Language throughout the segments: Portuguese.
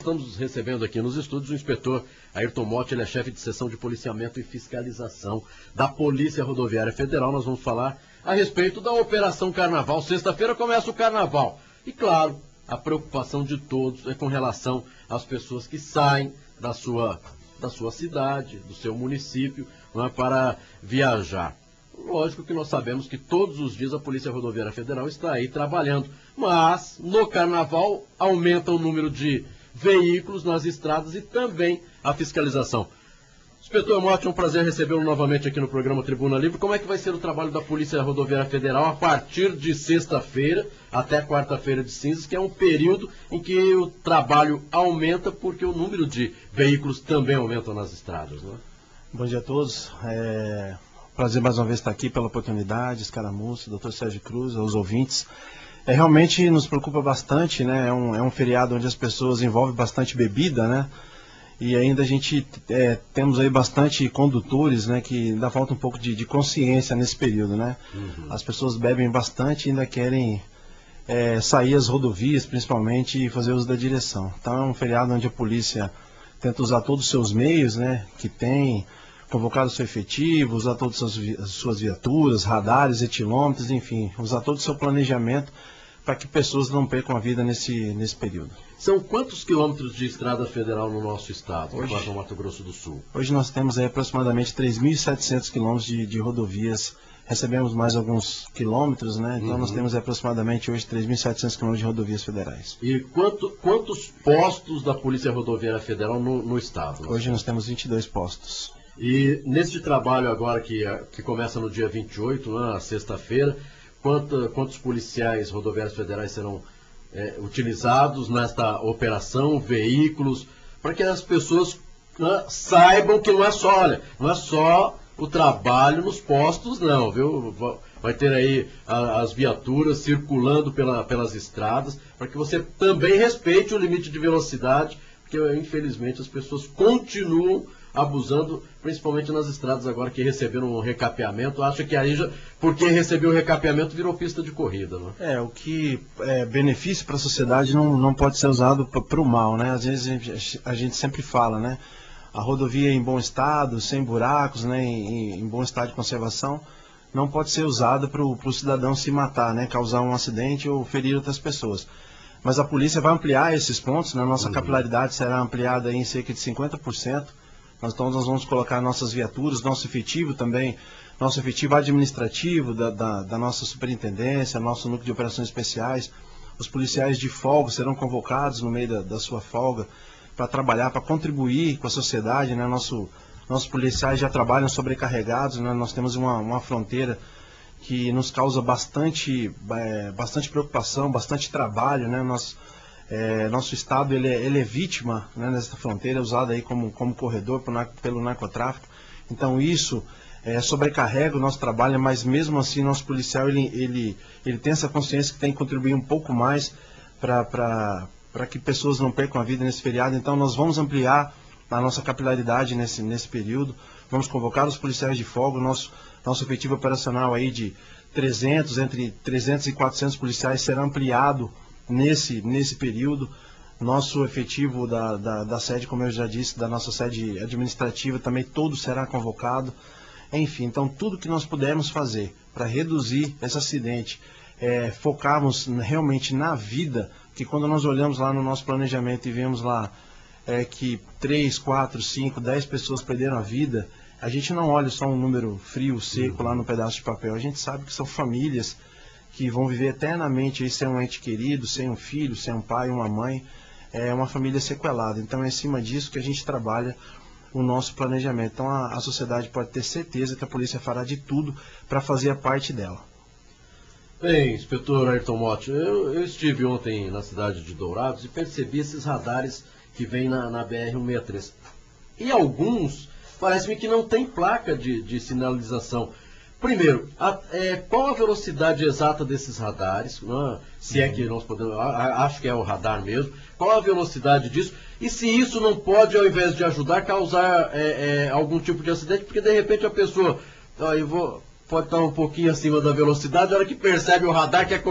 estamos recebendo aqui nos estúdios o inspetor Ayrton Motti, ele é chefe de seção de policiamento e fiscalização da Polícia Rodoviária Federal. Nós vamos falar a respeito da Operação Carnaval. Sexta-feira começa o Carnaval. E claro, a preocupação de todos é com relação às pessoas que saem da sua cidade, do seu município, não é, para viajar. Lógico que nós sabemos que todos os dias a Polícia Rodoviária Federal está aí trabalhando, mas no Carnaval aumenta o número de veículos nas estradas e também a fiscalização. Inspetor Motti, é um prazer recebê-lo novamente aqui no programa Tribuna Livre. Como é que vai ser o trabalho da Polícia Rodoviária Federal a partir de sexta-feira até quarta-feira de cinzas, que é um período em que o trabalho aumenta porque o número de veículos também aumenta nas estradas, né? Bom dia a todos. Prazer mais uma vez estar aqui pela oportunidade, Escaramuça, Dr. Sérgio Cruz, aos ouvintes. Realmente nos preocupa bastante, né? É um feriado onde as pessoas envolvem bastante bebida, né? E ainda a gente temos aí bastante condutores, né? Que ainda falta um pouco de consciência nesse período, né? Uhum. As pessoas bebem bastante e ainda querem sair às rodovias, principalmente, e fazer uso da direção. Então é um feriado onde a polícia tenta usar todos os seus meios, né? Que tem... convocar o seu efetivo, usar todas as suas viaturas, radares, etilômetros, enfim, usar todo o seu planejamento para que pessoas não percam a vida nesse período. São quantos quilômetros de estrada federal no nosso estado, no Mato Grosso do Sul? Hoje nós temos aí aproximadamente 3.700 quilômetros de rodovias, recebemos mais alguns quilômetros, né? Então nós temos aproximadamente hoje 3.700 quilômetros de rodovias federais. E quantos postos da Polícia Rodoviária Federal no estado? Hoje nós temos 22 postos. E neste trabalho agora que começa no dia 28, na sexta-feira, quantos policiais rodoviários federais serão utilizados nesta operação, veículos, para que as pessoas saibam que não é só o trabalho nos postos, não, viu? Vai ter aí as viaturas circulando pelas estradas, para que você também respeite o limite de velocidade, porque infelizmente as pessoas continuam abusando, principalmente nas estradas agora que receberam um recapeamento. Acha que aí, porque recebeu o recapeamento, virou pista de corrida, né? O que é benefício para a sociedade não pode ser usado para o mal, né? Às vezes a gente sempre fala, né? A rodovia em bom estado, sem buracos, né? Em bom estado de conservação, não pode ser usada para o cidadão se matar, né? Causar um acidente ou ferir outras pessoas. Mas a polícia vai ampliar esses pontos, né? Nossa capilaridade será ampliada em cerca de 50%. Então nós vamos colocar nossas viaturas, nosso efetivo também, nosso efetivo administrativo da nossa superintendência, nosso núcleo de operações especiais. Os policiais de folga serão convocados no meio da sua folga para trabalhar, para contribuir com a sociedade, né? Nossos policiais já trabalham sobrecarregados, né? Nós temos uma fronteira que nos causa bastante preocupação, bastante trabalho, né? Nosso estado ele é vítima, né, nessa fronteira, usada aí como corredor pelo narcotráfico. Então isso sobrecarrega o nosso trabalho, mas mesmo assim nosso policial ele tem essa consciência que tem que contribuir um pouco mais para que pessoas não percam a vida nesse feriado. Então nós vamos ampliar a nossa capilaridade nesse período, vamos convocar os policiais de folga, nosso efetivo operacional aí de entre 300 e 400 policiais será ampliado nesse período. Nosso efetivo da sede, como eu já disse, da nossa sede administrativa também todo será convocado. Enfim, então tudo que nós pudermos fazer para reduzir esse acidente, focarmos realmente na vida, que quando nós olhamos lá no nosso planejamento e vemos lá que 3, 4, 5, 10 pessoas perderam a vida, a gente não olha só um número frio, seco lá no pedaço de papel, a gente sabe que são famílias que vão viver eternamente aí sem um ente querido, sem um filho, sem um pai, uma mãe, uma família sequelada. Então é em cima disso que a gente trabalha o nosso planejamento. Então a sociedade pode ter certeza que a polícia fará de tudo para fazer a parte dela. Bem, inspetor Ayrton Motti, eu estive ontem na cidade de Dourados e percebi esses radares que vêm na BR-163. E alguns, parece-me que não tem placa de sinalização. Primeiro, qual a velocidade exata desses radares? Se é que nós podemos, acho que é o radar mesmo. Qual a velocidade disso? E se isso não pode, ao invés de ajudar, causar algum tipo de acidente? Porque de repente a pessoa, eu vou pode estar um pouquinho acima da velocidade, a hora que percebe o radar, quer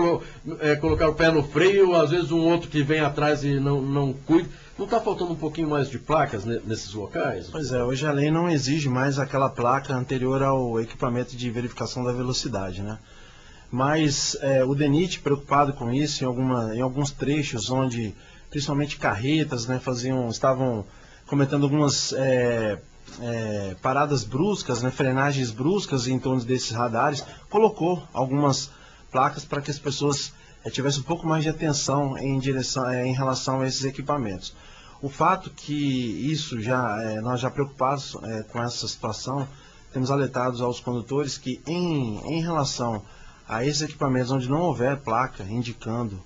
colocar o pé no freio, às vezes um outro que vem atrás e não cuida. Não está faltando um pouquinho mais de placas nesses locais? Pois é, hoje a lei não exige mais aquela placa anterior ao equipamento de verificação da velocidade, né? Mas o DENIT, preocupado com isso, em alguns trechos onde, principalmente carretas, né, estavam cometendo algumas paradas bruscas, né, frenagens bruscas em torno desses radares, colocou algumas placas para que as pessoas tivessem um pouco mais de atenção em relação a esses equipamentos. O fato que isso nós já preocupados com essa situação, temos alertados aos condutores que em relação a esses equipamentos onde não houver placa indicando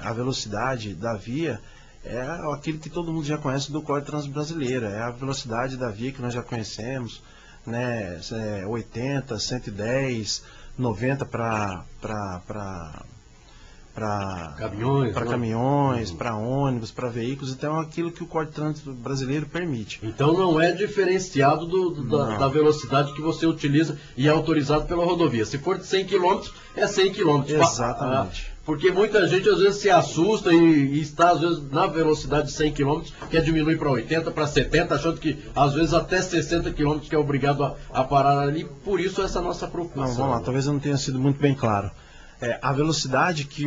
a velocidade da via, é aquilo que todo mundo já conhece do Código de Trânsito Brasileiro, é a velocidade da via que nós já conhecemos, né, 80, 110, 90 para caminhões, para ônibus, para veículos, então é aquilo que o Código de Trânsito Brasileiro permite. Então não é diferenciado da velocidade que você utiliza e é autorizado pela rodovia. Se for de 100 km, é 100 km. Exatamente. Porque muita gente às vezes se assusta e está às vezes na velocidade de 100 km, quer diminuir para 80, para 70, achando que às vezes até 60 km que é obrigado a parar ali. Por isso essa nossa preocupação. Não, vamos lá, talvez eu não tenha sido muito bem claro. A velocidade que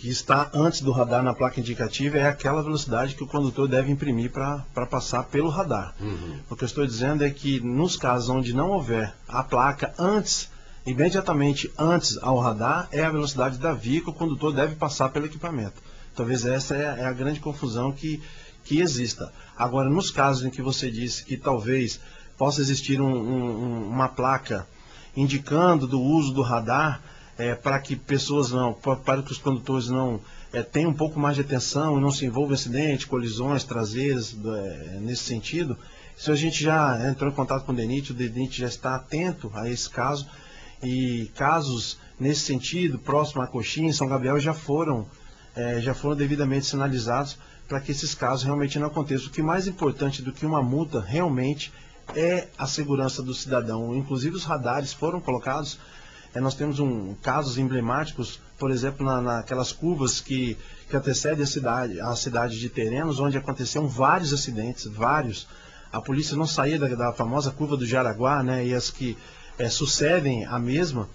está antes do radar na placa indicativa é aquela velocidade que o condutor deve imprimir para passar pelo radar. O que eu estou dizendo é que nos casos onde não houver a placa imediatamente antes ao radar, é a velocidade da via que o condutor deve passar pelo equipamento. Talvez essa é a grande confusão que exista. Agora, nos casos em que você disse que talvez possa existir uma placa indicando do uso do radar, para que para que os condutores não tenham um pouco mais de atenção e não se envolvam em acidentes, colisões traseiras, nesse sentido, isso a gente já entrou em contato com o DENIT já está atento a esse caso, e casos nesse sentido, próximo a Coxim, São Gabriel, já foram devidamente sinalizados para que esses casos realmente não aconteçam. O que é mais importante do que uma multa realmente é a segurança do cidadão. Inclusive os radares foram colocados. Nós temos casos emblemáticos, por exemplo, naquelas curvas que antecedem a cidade de Terenos, onde aconteceram vários acidentes, vários. A polícia não saía da famosa curva do Jaraguá, né, e as que sucedem a mesma,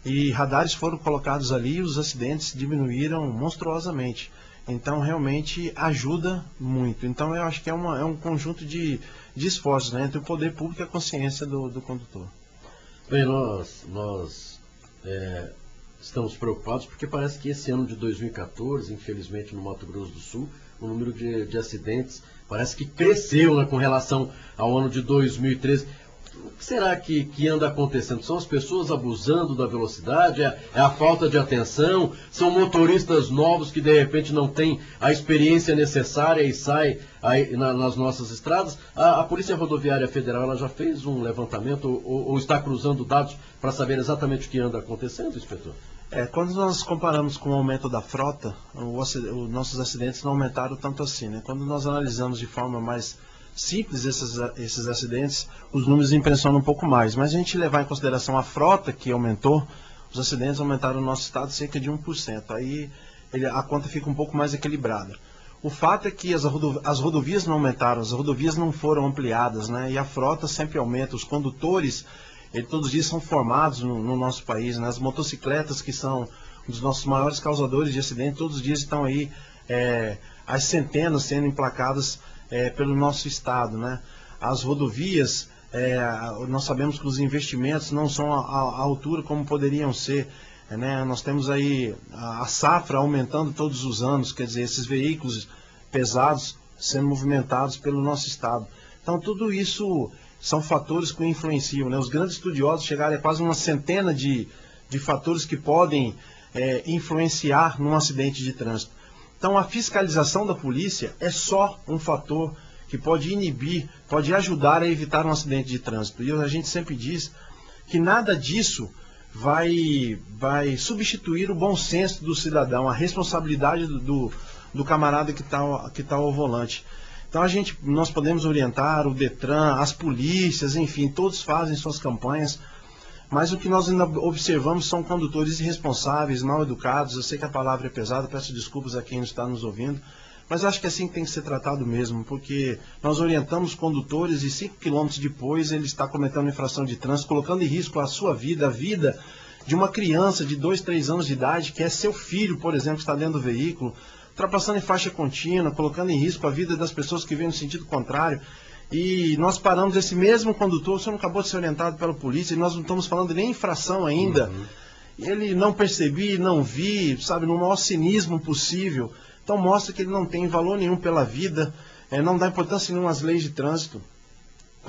e radares foram colocados ali e os acidentes diminuíram monstruosamente. Então, realmente ajuda muito. Então, eu acho que é um conjunto de esforços, né, entre o poder público e a consciência do condutor. Bem, nós estamos preocupados porque parece que esse ano de 2014, infelizmente no Mato Grosso do Sul, o número de acidentes parece que cresceu, né, com relação ao ano de 2013. O que será que anda acontecendo? São as pessoas abusando da velocidade? É a falta de atenção? São motoristas novos que de repente não têm a experiência necessária e saem aí nas nossas estradas? A Polícia Rodoviária Federal ela já fez um levantamento ou está cruzando dados para saber exatamente o que anda acontecendo, inspetor? Quando nós comparamos com o aumento da frota, os nossos acidentes não aumentaram tanto assim, né? Quando nós analisamos de forma mais simples esses acidentes, os números impressionam um pouco mais. Mas a gente levar em consideração a frota que aumentou, os acidentes aumentaram no nosso estado cerca de 1%. Aí a conta fica um pouco mais equilibrada. O fato é que as rodovias não aumentaram, as rodovias não foram ampliadas, né? E a frota sempre aumenta. Os condutores, todos os dias são formados no nosso país, né? As motocicletas, que são um dos nossos maiores causadores de acidente, todos os dias estão aí as centenas sendo emplacadas pelo nosso estado, né? As rodovias, nós sabemos que os investimentos não são à altura como poderiam ser, né? Nós temos aí a safra aumentando todos os anos, quer dizer, esses veículos pesados sendo movimentados pelo nosso estado. Então tudo isso são fatores que influenciam, né? Os grandes estudiosos chegaram a quase uma centena de fatores que podem influenciar num acidente de trânsito. Então a fiscalização da polícia é só um fator que pode inibir, pode ajudar a evitar um acidente de trânsito. E a gente sempre diz que nada disso vai substituir o bom senso do cidadão, a responsabilidade do camarada que tá ao volante. Então nós podemos orientar o Detran, as polícias, enfim, todos fazem suas campanhas, Mas o que nós ainda observamos são condutores irresponsáveis, mal educados. Eu sei que a palavra é pesada, peço desculpas a quem está nos ouvindo, mas acho que assim tem que ser tratado mesmo, porque nós orientamos condutores e 5 quilômetros depois ele está cometendo infração de trânsito, colocando em risco a sua vida, a vida de uma criança de 2, 3 anos de idade, que é seu filho, por exemplo, que está dentro do veículo, ultrapassando em faixa contínua, colocando em risco a vida das pessoas que vêm no sentido contrário. E nós paramos esse mesmo condutor, o senhor não acabou de ser orientado pela polícia, e nós não estamos falando nem infração ainda. Ele não percebi, não vi, sabe, no maior cinismo possível. Então mostra que ele não tem valor nenhum pela vida, não dá importância nenhuma às leis de trânsito.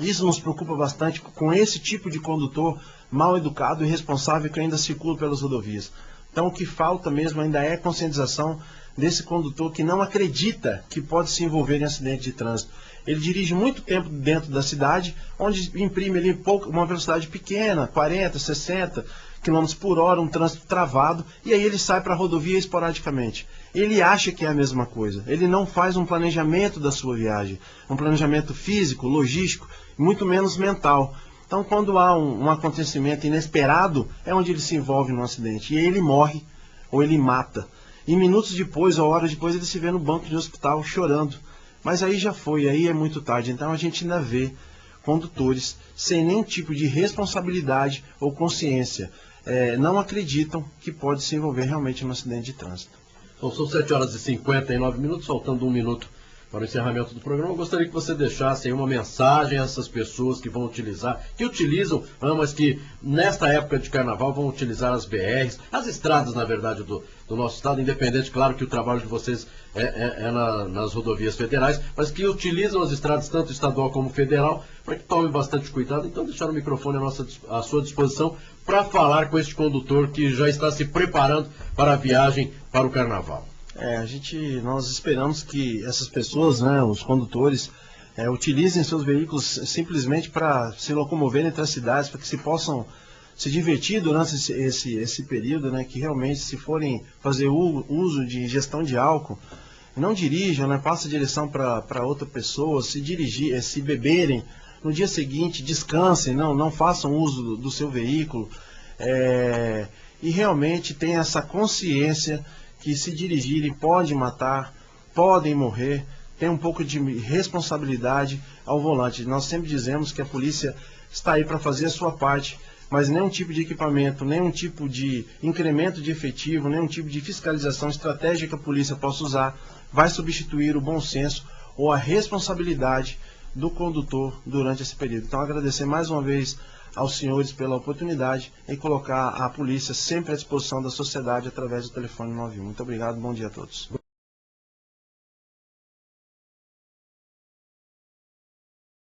Isso nos preocupa bastante com esse tipo de condutor mal educado e irresponsável que ainda circula pelas rodovias. Então o que falta mesmo ainda é conscientização desse condutor que não acredita que pode se envolver em acidente de trânsito. Ele dirige muito tempo dentro da cidade, onde imprime ali uma velocidade pequena, 40, 60 km por hora, um trânsito travado, e aí ele sai para a rodovia esporadicamente. Ele acha que é a mesma coisa. Ele não faz um planejamento da sua viagem, um planejamento físico, logístico, muito menos mental. Então, quando há um acontecimento inesperado, é onde ele se envolve num acidente. E aí ele morre ou ele mata. E minutos depois, ou horas depois, ele se vê no banco de hospital chorando. Mas aí já foi, aí é muito tarde. Então a gente ainda vê condutores sem nenhum tipo de responsabilidade ou consciência. Não acreditam que pode se envolver realmente no acidente de trânsito. Bom, são 7 horas e 59 minutos, faltando 1 minuto para o encerramento do programa. Eu gostaria que você deixasse aí uma mensagem a essas pessoas que vão utilizar, que utilizam, mas que nesta época de carnaval vão utilizar as BRs, as estradas, na verdade, do nosso estado, independente, claro que o trabalho de vocês nas rodovias federais, mas que utilizam as estradas, tanto estadual como federal, para que tomem bastante cuidado. Então, deixar o microfone à sua disposição para falar com este condutor que já está se preparando para a viagem para o carnaval. Nós esperamos que essas pessoas, né, os condutores, utilizem seus veículos simplesmente para se locomover entre as cidades, para que se possam se divertir durante esse período, né, que realmente, se forem fazer uso de ingestão de álcool, não dirijam, né, passem a direção para outra pessoa, se beberem, no dia seguinte descansem, não façam uso do seu veículo, e realmente tenham essa consciência que se dirigirem pode matar, podem morrer, tem um pouco de responsabilidade ao volante. Nós sempre dizemos que a polícia está aí para fazer a sua parte, mas nenhum tipo de equipamento, nenhum tipo de incremento de efetivo, nenhum tipo de fiscalização estratégica que a polícia possa usar vai substituir o bom senso ou a responsabilidade do condutor durante esse período. Então, agradecer mais uma vez aos senhores pela oportunidade e colocar a polícia sempre à disposição da sociedade através do telefone 91. Muito obrigado, bom dia a todos.